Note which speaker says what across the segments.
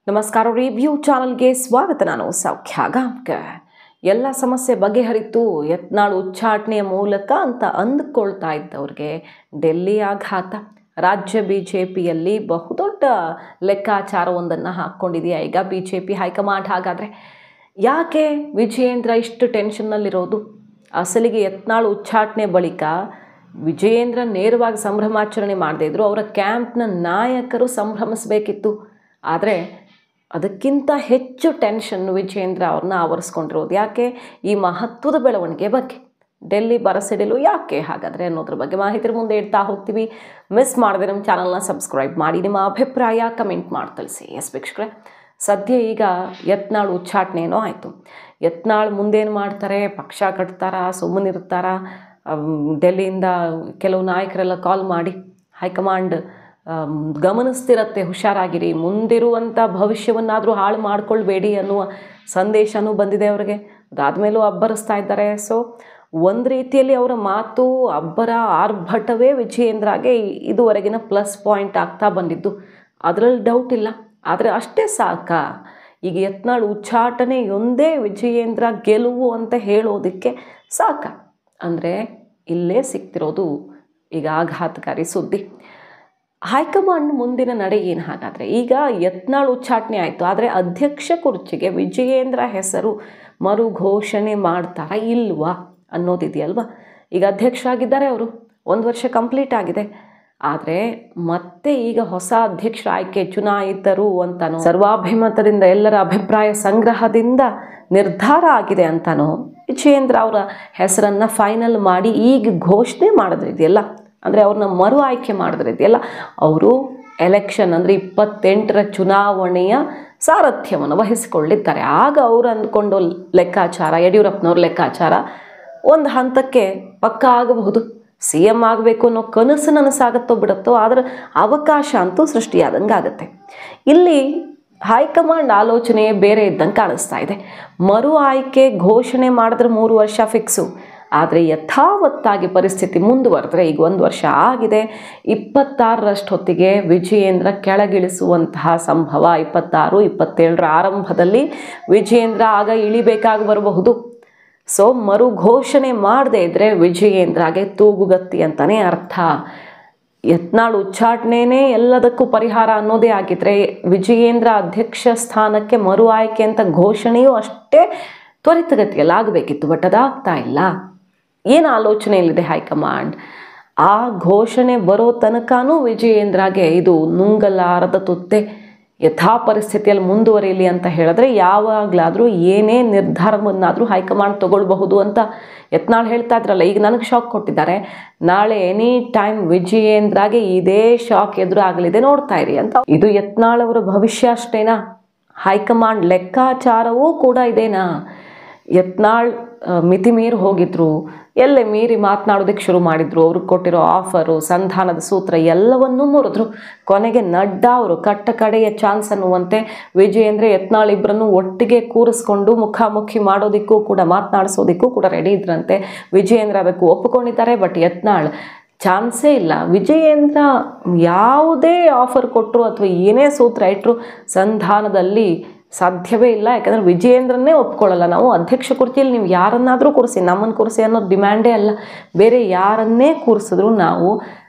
Speaker 1: ನಮಸ್ಕಾರ ರಿವ್ಯೂ ಚಾನಲ್ಗೆ ಸ್ವಾಗತ. ನಾನು ಸೌಖ್ಯ ಗಾಂವ್ಕರ್. ಎಲ್ಲ ಸಮಸ್ಯೆ ಬಗೆಹರಿತು ಯತ್ನಾಳ್ ಉಚ್ಚಾಟನೆಯ ಮೂಲಕ ಅಂತ ಅಂದುಕೊಳ್ತಾ ಇದ್ದವ್ರಿಗೆ ಡೆಲ್ಲಿ ಆಘಾತ. ರಾಜ್ಯ ಬಿಜೆಪಿಯಲ್ಲಿ ಬಹುದೊಡ್ಡ ಲೆಕ್ಕಾಚಾರವೊಂದನ್ನು ಹಾಕ್ಕೊಂಡಿದೆಯಾ ಈಗ ಬಿಜೆಪಿ ಹೈಕಮಾಂಡ್. ಹಾಗಾದರೆ ಯಾಕೆ ವಿಜಯೇಂದ್ರ ಇಷ್ಟು ಟೆನ್ಷನ್ನಲ್ಲಿರೋದು? ಅಸಲಿಗೆ ಯತ್ನಾಳ್ ಉಚ್ಚಾಟನೆ ಬಳಿಕ ವಿಜಯೇಂದ್ರ ನೇರವಾಗಿ ಸಂಭ್ರಮಾಚರಣೆ ಮಾಡದೇ ಇದ್ರು, ಅವರ ಕ್ಯಾಂಪ್ನ ನಾಯಕರು ಸಂಭ್ರಮಿಸಬೇಕಿತ್ತು. ಆದರೆ ಅದಕ್ಕಿಂತ ಹೆಚ್ಚು ಟೆನ್ಷನ್ ವಿಜಯೇಂದ್ರ ಅವ್ರನ್ನ ಆವರಿಸ್ಕೊಂಡಿರೋದು ಯಾಕೆ? ಈ ಮಹತ್ವದ ಬೆಳವಣಿಗೆ ಬಗ್ಗೆ ಡೆಲ್ಲಿ ಬರಸಿಡಿಲು ಯಾಕೆ ಹಾಗಾದರೆ ಅನ್ನೋದ್ರ ಬಗ್ಗೆ ಮಾಹಿತಿ ಮುಂದೆ ಇಡ್ತಾ ಹೋಗ್ತೀವಿ. ಮಿಸ್ ಮಾಡದೆ ನಮ್ಮ ಚಾನಲ್ನ ಸಬ್ಸ್ಕ್ರೈಬ್ ಮಾಡಿ, ನಿಮ್ಮ ಅಭಿಪ್ರಾಯ ಕಮೆಂಟ್ ಮಾಡಿ ತಿಳಿಸಿ. ಎಸ್ ವೀಕ್ಷಕರೇ, ಸದ್ಯ ಈಗ ಯತ್ನಾಳ್ ಉಚ್ಚಾಟನೆಯೋ ಆಯಿತು. ಯತ್ನಾಳ್ ಮುಂದೇನು ಮಾಡ್ತಾರೆ? ಪಕ್ಷ ಕಟ್ತಾರಾ, ಸುಮ್ಮನಿರ್ತಾರ? ಡೆಲ್ಲಿಯಿಂದ ಕೆಲವು ನಾಯಕರೆಲ್ಲ ಕಾಲ್ ಮಾಡಿ ಹೈಕಮಾಂಡ್ ಗಮನಿಸ್ತಿರತ್ತೆ, ಹುಷಾರಾಗಿರಿ, ಮುಂದಿರುವಂಥ ಭವಿಷ್ಯವನ್ನಾದರೂ ಹಾಳು ಮಾಡ್ಕೊಳ್ಬೇಡಿ ಅನ್ನುವ ಸಂದೇಶನೂ ಬಂದಿದೆ ಅವರಿಗೆ. ಅದಾದಮೇಲೂ ಅಬ್ಬರಿಸ್ತಾ ಇದ್ದಾರೆ. ಸೊ ಒಂದು ರೀತಿಯಲ್ಲಿ ಅವರ ಮಾತು ಅಬ್ಬರ ಆರ್ಭಟವೇ ವಿಜಯೇಂದ್ರಗೆ ಇದುವರೆಗಿನ ಪ್ಲಸ್ ಪಾಯಿಂಟ್ ಆಗ್ತಾ ಬಂದಿದ್ದು, ಅದರಲ್ಲಿ ಡೌಟ್ ಇಲ್ಲ. ಆದರೆ ಅಷ್ಟೇ ಸಾಕಾ? ಈಗ ಯತ್ನಾಳ್ ಉಚ್ಚಾಟನೆಯೊಂದೇ ವಿಜಯೇಂದ್ರ ಗೆಲುವು ಅಂತ ಹೇಳೋದಕ್ಕೆ ಸಾಕ? ಅಂದರೆ ಇಲ್ಲೇ ಸಿಗ್ತಿರೋದು ಈಗ ಆಘಾತಕಾರಿ ಸುದ್ದಿ. ಹೈಕಮಾಂಡ್ ಮುಂದಿನ ನಡೆ ಏನು ಹಾಗಾದರೆ? ಈಗ ಯತ್ನಾಳ್ ಉಚ್ಚಾಟನೆ ಆಯಿತು, ಆದರೆ ಅಧ್ಯಕ್ಷ ಕುರ್ಚಿಗೆ ವಿಜಯೇಂದ್ರ ಹೆಸರು ಮರು ಘೋಷಣೆ ಮಾಡ್ತಾರಾ ಇಲ್ವಾ ಅನ್ನೋದಿದೆಯಲ್ವ. ಈಗ ಅಧ್ಯಕ್ಷರಾಗಿದ್ದಾರೆ ಅವರು, 1 ವರ್ಷ ಕಂಪ್ಲೀಟ್ ಆಗಿದೆ. ಆದರೆ ಮತ್ತೆ ಈಗ ಹೊಸ ಅಧ್ಯಕ್ಷರ ಆಯ್ಕೆ ಚುನಾಯಿತರು ಅಂತಾನೋ, ಸರ್ವಾಭಿಮತದಿಂದ ಎಲ್ಲರ ಅಭಿಪ್ರಾಯ ಸಂಗ್ರಹದಿಂದ ನಿರ್ಧಾರ ಆಗಿದೆ ಅಂತಾನೋ ವಿಜಯೇಂದ್ರ ಅವರ ಹೆಸರನ್ನು ಫೈನಲ್ ಮಾಡಿ ಈಗ ಘೋಷಣೆ ಮಾಡಿದ್ರಿದೆಯಲ್ಲ, ಅಂದರೆ ಅವ್ರನ್ನ ಮರು ಆಯ್ಕೆ ಮಾಡಿದ್ರಿದೆಯಲ್ಲ, ಅವರು ಎಲೆಕ್ಷನ್ ಅಂದರೆ 28ರ ಚುನಾವಣೆಯ ಸಾರಥ್ಯವನ್ನು ವಹಿಸಿಕೊಳ್ಳಿದ್ದಾರೆ. ಆಗ ಅವರು ಅಂದ್ಕೊಂಡು ಲೆಕ್ಕಾಚಾರ, ಯಡಿಯೂರಪ್ಪನವ್ರ ಲೆಕ್ಕಾಚಾರ ಒಂದು ಹಂತಕ್ಕೆ ಪಕ್ಕ ಆಗಬಹುದು. CM ಆಗಬೇಕು ಅನ್ನೋ ಕನಸು ನನಸಾಗುತ್ತೋ ಬಿಡುತ್ತೋ, ಆದರೆ ಅವಕಾಶ ಅಂತೂ ಸೃಷ್ಟಿಯಾದಂಗೆ ಆಗುತ್ತೆ. ಇಲ್ಲಿ ಹೈಕಮಾಂಡ್ ಆಲೋಚನೆ ಬೇರೆ ಇದ್ದಂಗೆ ಕಾಣಿಸ್ತಾ ಇದೆ. ಮರು ಆಯ್ಕೆ ಘೋಷಣೆ ಮಾಡಿದ್ರೆ 3 ವರ್ಷ ಫಿಕ್ಸು. ಆದರೆ ಯಥಾವತ್ತಾಗಿ ಪರಿಸ್ಥಿತಿ ಮುಂದುವರೆದ್ರೆ, ಈಗ 1 ವರ್ಷ ಆಗಿದೆ, 26ರಷ್ಟೊತ್ತಿಗೆ ವಿಜಯೇಂದ್ರ ಕೆಳಗಿಳಿಸುವಂತಹ ಸಂಭವ, 26, 27ರ ಆರಂಭದಲ್ಲಿ ವಿಜಯೇಂದ್ರ ಆಗ ಇಳಿಬೇಕಾಗಿ ಬರಬಹುದು. ಸೊ ಮರು ಘೋಷಣೆ ಮಾಡದೇ ಇದ್ದರೆ ವಿಜಯೇಂದ್ರಗೆ ತೂಗುಗತ್ತಿ ಅಂತಲೇ ಅರ್ಥ. ಯತ್ನಾಳ್ ಉಚ್ಚಾಟನೆಯೇ ಎಲ್ಲದಕ್ಕೂ ಪರಿಹಾರ ಅನ್ನೋದೇ ಆಗಿದ್ರೆ, ವಿಜಯೇಂದ್ರ ಅಧ್ಯಕ್ಷ ಸ್ಥಾನಕ್ಕೆ ಮರು ಆಯ್ಕೆ ಅಂತ ಘೋಷಣೆಯೂ ಅಷ್ಟೇ ತ್ವರಿತಗತಿಯಲ್ಲಿ ಆಗಬೇಕಿತ್ತು. ಬಟ್ ಅದಾಗ್ತಾ ಇಲ್ಲ. ಏನು ಆಲೋಚನೆಯಲ್ಲಿದೆ ಹೈಕಮಾಂಡ್? ಆ ಘೋಷಣೆ ಬರೋ ತನಕನೂ ವಿಜಯೇಂದ್ರಗೆ ಇದು ನುಂಗಲಾರದ ತುತ್ತೆ. ಯಥಾ ಪರಿಸ್ಥಿತಿಯಲ್ಲಿ ಮುಂದುವರಿಯಲಿ ಅಂತ ಹೇಳಿದ್ರೆ ಯಾವಾಗಲಾದರೂ ಏನೇ ನಿರ್ಧಾರವನ್ನಾದರೂ ಹೈಕಮಾಂಡ್ ತಗೊಳ್ಬಹುದು ಅಂತ ಯತ್ನಾಳ್ ಹೇಳ್ತಾ ಇದ್ರಲ್ಲ. ಈಗ ನನಗೆ ಶಾಕ್ ಕೊಟ್ಟಿದ್ದಾರೆ, ನಾಳೆ ಎನಿ ಟೈಮ್ ವಿಜಯೇಂದ್ರಗೆ ಇದೇ ಶಾಕ್ ಎದುರಾಗಲಿದೆ, ನೋಡ್ತಾ ಇರಿ ಅಂತ. ಇದು ಯತ್ನಾಳ್ ಅವರ ಭವಿಷ್ಯ ಅಷ್ಟೇನಾ? ಹೈಕಮಾಂಡ್ ಲೆಕ್ಕಾಚಾರವೂ ಕೂಡ ಇದೇನಾ? ಯತ್ನಾಳ್ ಮಿತಿ ಮೀರಿ ಹೋಗಿದ್ರು, ಎಲ್ಲೇ ಮೀರಿ ಮಾತನಾಡೋದಕ್ಕೆ ಶುರು ಮಾಡಿದ್ರು. ಅವ್ರಿಗೆ ಕೊಟ್ಟಿರೋ ಆಫರು, ಸಂಧಾನದ ಸೂತ್ರ ಎಲ್ಲವನ್ನೂ ಮುರಿದ್ರು. ಕೊನೆಗೆ ನಡ್ಡಾ ಅವರು ಕಟ್ಟ ಕಡೆಯ ಚಾನ್ಸ್ ಅನ್ನುವಂತೆ ವಿಜಯೇಂದ್ರ ಯತ್ನಾಳ್ ಇಬ್ಬರನ್ನು ಒಟ್ಟಿಗೆ ಕೂರಿಸ್ಕೊಂಡು ಮುಖಾಮುಖಿ ಮಾಡೋದಕ್ಕೂ ಕೂಡ, ಮಾತನಾಡಿಸೋದಕ್ಕೂ ಕೂಡ ರೆಡಿ ಇದ್ರಂತೆ. ವಿಜಯೇಂದ್ರ ಅದಕ್ಕೂ ಒಪ್ಪಿಕೊಂಡಿದ್ದಾರೆ. ಬಟ್ ಯತ್ನಾಳ್ ಚಾನ್ಸೇ ಇಲ್ಲ. ವಿಜಯೇಂದ್ರ ಯಾವುದೇ ಆಫರ್ ಕೊಟ್ಟರು ಅಥವಾ ಏನೇ ಸೂತ್ರ ಇಟ್ಟರು ಸಂಧಾನದಲ್ಲಿ ಸಾಧ್ಯವೇ ಇಲ್ಲ. ಯಾಕಂದರೆ ವಿಜಯೇಂದ್ರನ್ನೇ ಒಪ್ಕೊಳ್ಳಲ್ಲ. ನಾವು ಅಧ್ಯಕ್ಷ ಕುರ್ಚಿಯಲ್ಲಿ ನೀವು ಯಾರನ್ನಾದರೂ ಕೂರಿಸಿ, ನಮ್ಮನ್ನು ಕೂರಿಸಿ ಅನ್ನೋ ಡಿಮ್ಯಾಂಡೇ ಅಲ್ಲ. ಬೇರೆ ಯಾರನ್ನೇ ಕೂರಿಸಿದ್ರು ನಾವು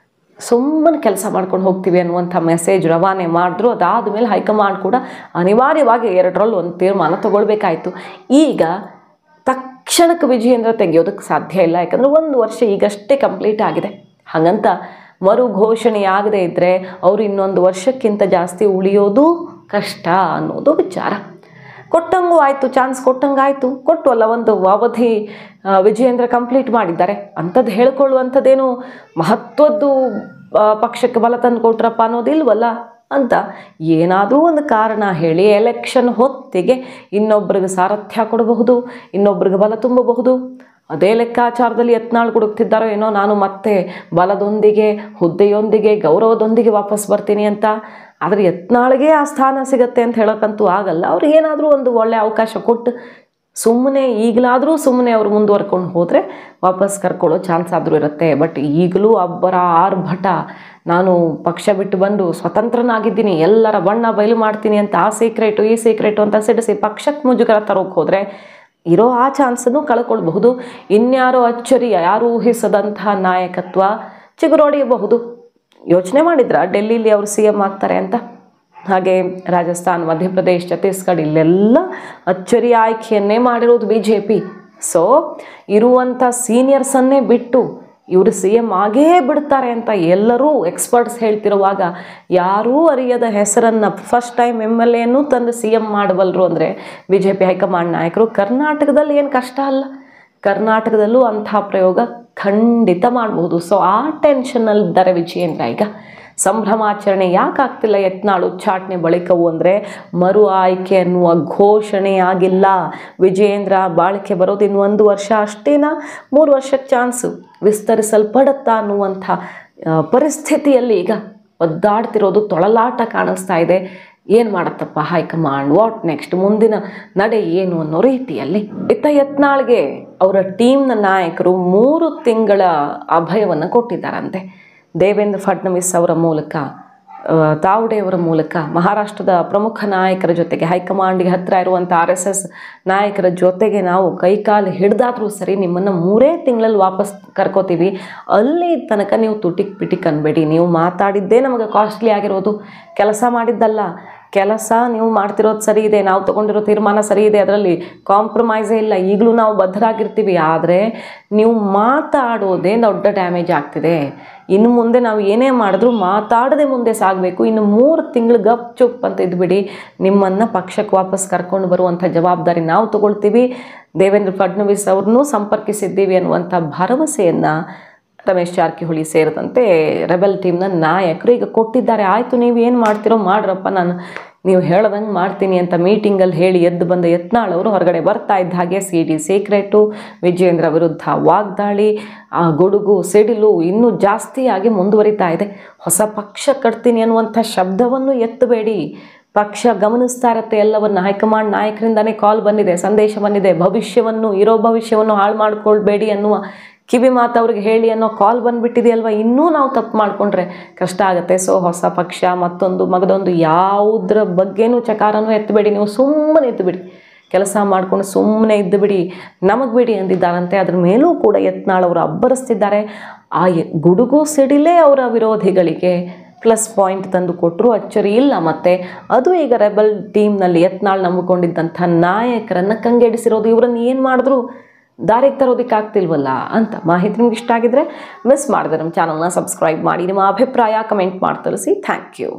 Speaker 1: ಸುಮ್ಮನೆ ಕೆಲಸ ಮಾಡ್ಕೊಂಡು ಹೋಗ್ತೀವಿ ಅನ್ನುವಂಥ ಮೆಸೇಜ್ ರವಾನೆ ಮಾಡಿದ್ರು. ಅದಾದಮೇಲೆ ಹೈಕಮಾಂಡ್ ಕೂಡ ಅನಿವಾರ್ಯವಾಗಿ 2ರಲ್ಲಿ ಒಂದು ತೀರ್ಮಾನ ತಗೊಳ್ಬೇಕಾಯಿತು. ಈಗ ತಕ್ಷಣಕ್ಕೆ ವಿಜಯೇಂದ್ರ ತೆಗೆಯೋದಕ್ಕೆ ಸಾಧ್ಯ ಇಲ್ಲ. ಯಾಕಂದರೆ 1 ವರ್ಷ ಈಗಷ್ಟೇ ಕಂಪ್ಲೀಟ್ ಆಗಿದೆ. ಹಾಗಂತ ಮರು ಘೋಷಣೆ ಆಗದೇ ಇದ್ದರೆ ಅವರು ಇನ್ನೊಂದು ವರ್ಷಕ್ಕಿಂತ ಜಾಸ್ತಿ ಉಳಿಯೋದು ಕಷ್ಟ ಅನ್ನೋದು ವಿಚಾರ. ಕೊಟ್ಟಂಗೂ ಆಯಿತು, ಚಾನ್ಸ್ ಕೊಟ್ಟಂಗಾಯಿತು, ಕೊಟ್ಟು ಅಲ್ಲ ಒಂದು ಅವಧಿ ವಿಜಯೇಂದ್ರ ಕಂಪ್ಲೀಟ್ ಮಾಡಿದ್ದಾರೆ. ಅಂಥದ್ದು ಹೇಳ್ಕೊಳ್ಳುವಂಥದ್ದೇನು ಮಹತ್ವದ್ದು ಪಕ್ಷಕ್ಕೆ ಬಲ ತಂದು ಕೊಟ್ರಪ್ಪ ಅನ್ನೋದಿಲ್ವಲ್ಲ ಅಂತ ಏನಾದರೂ ಒಂದು ಕಾರಣ ಹೇಳಿ ಎಲೆಕ್ಷನ್ ಹೊತ್ತಿಗೆ ಇನ್ನೊಬ್ರಿಗೆ ಸಾರಥ್ಯ ಕೊಡಬಹುದು, ಇನ್ನೊಬ್ರಿಗೆ ಬಲ ತುಂಬಬಹುದು. ಅದೇ ಲೆಕ್ಕಾಚಾರದಲ್ಲಿ ಯತ್ನಾಳ್ ಹುಡುಕ್ತಿದ್ದಾರೋ ಏನೋ, ನಾನು ಮತ್ತೆ ಬಲದೊಂದಿಗೆ, ಹುದ್ದೆಯೊಂದಿಗೆ, ಗೌರವದೊಂದಿಗೆ ವಾಪಸ್ ಬರ್ತೀನಿ ಅಂತ. ಆದರೆ ಯತ್ನಾಳ್ಗೆ ಆ ಸ್ಥಾನ ಸಿಗತ್ತೆ ಅಂತ ಹೇಳೋಕ್ಕಂತೂ ಆಗಲ್ಲ. ಅವ್ರಿಗೆ ಏನಾದರೂ ಒಂದು ಒಳ್ಳೆಯ ಅವಕಾಶ ಕೊಟ್ಟು ಸುಮ್ಮನೆ ಈಗಲಾದರೂ ಸುಮ್ಮನೆ ಅವರು ಮುಂದುವರ್ಕೊಂಡು ಹೋದರೆ ವಾಪಸ್ ಕರ್ಕೊಳ್ಳೋ ಚಾನ್ಸ್ ಆದರೂ ಇರುತ್ತೆ. ಬಟ್ ಈಗಲೂ ಅಬ್ಬರ ಆರ್ಭಟ, ನಾನು ಪಕ್ಷ ಬಿಟ್ಟು ಬಂದು ಸ್ವತಂತ್ರನಾಗಿದ್ದೀನಿ, ಎಲ್ಲರ ಬಣ್ಣ ಬಯಲು ಮಾಡ್ತೀನಿ ಅಂತ ಆ ಸೀಕ್ರೆಟು ಈ ಸೀಕ್ರೆಟು ಅಂತ ಸಿಡಿಸಿ ಪಕ್ಷಕ್ಕೆ ಮುಜುಗರ ತರೋಕೆ ಹೋದರೆ ಇರೋ ಆ ಚಾನ್ಸನ್ನು ಕಳ್ಕೊಳ್ಬಹುದು. ಇನ್ಯಾರೋ ಅಚ್ಚರಿ, ಯಾರೂ ಊಹಿಸದಂತಹ ನಾಯಕತ್ವ ಚಿಗುರೊಡೆಯಬಹುದು. ಯೋಚನೆ ಮಾಡಿದ್ರ ಡೆಲ್ಲಿಲಿ ಅವರು CM ಆಗ್ತಾರೆ ಅಂತ? ಹಾಗೆ ರಾಜಸ್ಥಾನ್, ಮಧ್ಯಪ್ರದೇಶ್, ಛತ್ತೀಸ್ಗಢ ಇಲ್ಲೆಲ್ಲ ಅಚ್ಚರಿ ಆಯ್ಕೆಯನ್ನೇ ಮಾಡಿರೋದು BJP. ಸೊ ಇರುವಂಥ ಸೀನಿಯರ್ಸನ್ನೇ ಬಿಟ್ಟು ಇವರು CM ಆಗೇ ಬಿಡ್ತಾರೆ ಅಂತ ಎಲ್ಲರೂ ಎಕ್ಸ್ಪರ್ಟ್ಸ್ ಹೇಳ್ತಿರುವಾಗ ಯಾರೂ ಅರಿಯದ ಹೆಸರನ್ನು ಫಸ್ಟ್ ಟೈಮ್ MLAನೂ ತಂದು CM ಮಾಡಬಲ್ಲರು ಅಂದರೆ BJP ಹೈಕಮಾಂಡ್ ನಾಯಕರು. ಕರ್ನಾಟಕದಲ್ಲಿ ಏನು ಕಷ್ಟ ಅಲ್ಲ, ಕರ್ನಾಟಕದಲ್ಲೂ ಅಂಥ ಪ್ರಯೋಗ ಖಂಡಿತ ಮಾಡಬಹುದು. ಸೊ ಆ ಟೆನ್ಷನ್ನಲ್ಲಿದ್ದಾರೆ ವಿಜಯೇಂದ್ರ. ಈಗ ಸಂಭ್ರಮಾಚರಣೆ ಯಾಕೆ ಆಗ್ತಿಲ್ಲ ಯತ್ನಾಳ್ ಉಚ್ಚಾಟನೆ ಬಳಿಕವು ಅಂದರೆ ಮರು ಆಯ್ಕೆ ಅನ್ನುವ ಘೋಷಣೆ ಆಗಿಲ್ಲ. ವಿಜಯೇಂದ್ರ ಬಾಳಿಕೆ ಬರೋದು ಇನ್ನು 1 ವರ್ಷ ಅಷ್ಟೇನಾ, 3 ವರ್ಷಕ್ಕೆ ಚಾನ್ಸು ವಿಸ್ತರಿಸಲ್ಪಡುತ್ತಾ ಅನ್ನುವಂಥ ಪರಿಸ್ಥಿತಿಯಲ್ಲಿ ಈಗ ಒದ್ದಾಡ್ತಿರೋದು, ತೊಳಲಾಟ ಕಾಣಿಸ್ತಾ ಇದೆ. ಏನು ಮಾಡತ್ತಪ್ಪ ಹೈಕಮಾಂಡ್, ವಾಟ್ ನೆಕ್ಸ್ಟ್, ಮುಂದಿನ ನಡೆ ಏನು ಅನ್ನೋ ರೀತಿಯಲ್ಲಿ. ಇತ್ತ ಯತ್ನಾಳ್ಗೆ ಅವರ ಟೀಮ್ನ ನಾಯಕರು 3 ತಿಂಗಳ ಅಭಯವನ್ನು ಕೊಟ್ಟಿದ್ದಾರಂತೆ. ದೇವೇಂದ್ರ ಫಡ್ನವೀಸ್ ಅವರ ಮೂಲಕ, ತಾವ್ಡೆ ಅವರ ಮೂಲಕ, ಮಹಾರಾಷ್ಟ್ರದ ಪ್ರಮುಖ ನಾಯಕರ ಜೊತೆಗೆ, ಹೈಕಮಾಂಡ್ಗೆ ಹತ್ತಿರ ಇರುವಂಥ RSS ನಾಯಕರ ಜೊತೆಗೆ ನಾವು ಕೈಕಾಲು ಹಿಡ್ದಾದ್ರೂ ಸರಿ ನಿಮ್ಮನ್ನು 3 ತಿಂಗಳಲ್ಲಿ ವಾಪಸ್ ಕರ್ಕೋತೀವಿ, ಅಲ್ಲಿ ತನಕ ನೀವು ತುಟಿಕ್ ಪಿಟಿಕ್ ಅನ್ಬೇಡಿ, ನೀವು ಮಾತಾಡಿದ್ದೇ ನಮಗೆ ಕಾಸ್ಟ್ಲಿ ಆಗಿರೋದು, ಕೆಲಸ ಮಾಡಿದ್ದಲ್ಲ. ಕೆಲಸ ನೀವು ಮಾಡ್ತಿರೋದು ಸರಿ ಇದೆ, ನಾವು ತೊಗೊಂಡಿರೋ ತೀರ್ಮಾನ ಸರಿ ಇದೆ, ಅದರಲ್ಲಿ ಕಾಂಪ್ರಮೈಸೇ ಇಲ್ಲ, ಈಗಲೂ ನಾವು ಬದ್ಧರಾಗಿರ್ತೀವಿ. ಆದರೆ ನೀವು ಮಾತಾಡೋದೇ ದೊಡ್ಡ ಡ್ಯಾಮೇಜ್ ಆಗ್ತಿದೆ. ಇನ್ನು ಮುಂದೆ ನಾವು ಏನೇ ಮಾಡಿದ್ರೂ ಮಾತಾಡದೆ ಮುಂದೆ ಸಾಗಬೇಕು. ಇನ್ನು 3 ತಿಂಗಳು ಗಪ್ ಚುಪ್ ಅಂತ ಇದ್ಬಿಡಿ, ನಿಮ್ಮನ್ನು ಪಕ್ಷಕ್ಕೆ ವಾಪಸ್ ಕರ್ಕೊಂಡು ಬರುವಂಥ ಜವಾಬ್ದಾರಿ ನಾವು ತಗೊಳ್ತೀವಿ. ದೇವೇಂದ್ರ ಫಡ್ನವೀಸ್ ಅವ್ರನ್ನೂ ಸಂಪರ್ಕಿಸಿದ್ದೀವಿ ಅನ್ನುವಂಥ ಭರವಸೆಯನ್ನು ರಮೇಶ್ ಜಾರಕಿಹೊಳಿ ಸೇರಿದಂತೆ ರೆಬೆಲ್ ಟೀಮ್ನ ನಾಯಕರು ಈಗ ಕೊಟ್ಟಿದ್ದಾರೆ. ಆಯಿತು, ನೀವು ಏನು ಮಾಡ್ತಿರೋ ಮಾಡ್ರಪ್ಪ, ನಾನು ನೀವು ಹೇಳ್ದಂಗೆ ಮಾಡ್ತೀನಿ ಅಂತ ಮೀಟಿಂಗಲ್ಲಿ ಹೇಳಿ ಎದ್ದು ಬಂದ ಯತ್ನಾಳ್ ಅವರು ಹೊರಗಡೆ ಬರ್ತಾ ಇದ್ದ ಹಾಗೆ CD ಸೀಕ್ರೆಟು, ವಿಜಯೇಂದ್ರ ವಿರುದ್ಧ ವಾಗ್ದಾಳಿ, ಆ ಗುಡುಗು ಸಿಡಿಲು ಇನ್ನೂ ಜಾಸ್ತಿಯಾಗಿ ಮುಂದುವರಿತಾ ಇದೆ. ಹೊಸ ಪಕ್ಷ ಕಟ್ತೀನಿ ಅನ್ನುವಂಥ ಶಬ್ದವನ್ನು ಎತ್ತಬೇಡಿ, ಪಕ್ಷ ಗಮನಿಸ್ತಾ ಇರುತ್ತೆ ಎಲ್ಲವನ್ನು. ಹೈಕಮಾಂಡ್ ನಾಯಕರಿಂದನೇ ಕಾಲ್ ಬಂದಿದೆ, ಸಂದೇಶ ಬಂದಿದೆ, ಇರೋ ಭವಿಷ್ಯವನ್ನು ಹಾಳು ಮಾಡ್ಕೊಳ್ಬೇಡಿ ಅನ್ನುವ ಕಿವಿ ಮಾತು ಅವ್ರಿಗೆ ಹೇಳಿ ಅನ್ನೋ ಕಾಲ್ ಬಂದುಬಿಟ್ಟಿದೆಯಲ್ವ. ಇನ್ನೂ ನಾವು ತಪ್ಪು ಮಾಡಿಕೊಂಡ್ರೆ ಕಷ್ಟ ಆಗುತ್ತೆ. ಸೊ ಹೊಸ ಪಕ್ಷ ಮತ್ತೊಂದು ಮಗದೊಂದು ಯಾವುದ್ರ ಬಗ್ಗೆನೂ ಚಕಾರನೂ ಎತ್ತಬೇಡಿ, ನೀವು ಸುಮ್ಮನೆ ಎತ್ತುಬಿಡಿ, ಕೆಲಸ ಮಾಡ್ಕೊಂಡು ಸುಮ್ಮನೆ ಇದ್ದುಬಿಡಿ, ನಮಗೆ ಬಿಡಿ ಅಂದಿದ್ದಾರಂತೆ. ಅದ್ರ ಮೇಲೂ ಕೂಡ ಯತ್ನಾಳ್ ಅವರು ಅಬ್ಬರಿಸ್ತಿದ್ದಾರೆ. ಆ ಗುಡುಗು ಸಿಡಿಲೇ ಅವರ ವಿರೋಧಿಗಳಿಗೆ ಪ್ಲಸ್ ಪಾಯಿಂಟ್ ತಂದು ಕೊಟ್ಟರು, ಅಚ್ಚರಿ ಇಲ್ಲ. ಮತ್ತು ಅದು ಈಗ ರೆಬಲ್ ಟೀಮ್ನಲ್ಲಿ ಯತ್ನಾಳ್ ನಂಬಿಕೊಂಡಿದ್ದಂಥ ನಾಯಕರನ್ನು ಕಂಗೆಡಿಸಿರೋದು. ಇವರನ್ನು ಏನು ಮಾಡಿದ್ರು ದಾರಿಗೆ ತರೋದಕ್ಕೆ ಆಗ್ತಿಲ್ವಲ್ಲ ಅಂತ. ಮಾಹಿತಿ ನಿಮ್ಗೆ ಇಷ್ಟ ಆಗಿದ್ರೆ ಮಿಸ್ ಮಾಡಿದ್ರೆ ನಮ್ಮ ಚಾನಲ್ನ ಸಬ್ಸ್ಕ್ರೈಬ್ ಮಾಡಿ, ನಿಮ್ಮ ಅಭಿಪ್ರಾಯ ಕಮೆಂಟ್ ಮಾಡಿ ತಿಳಿಸಿ. Thank you.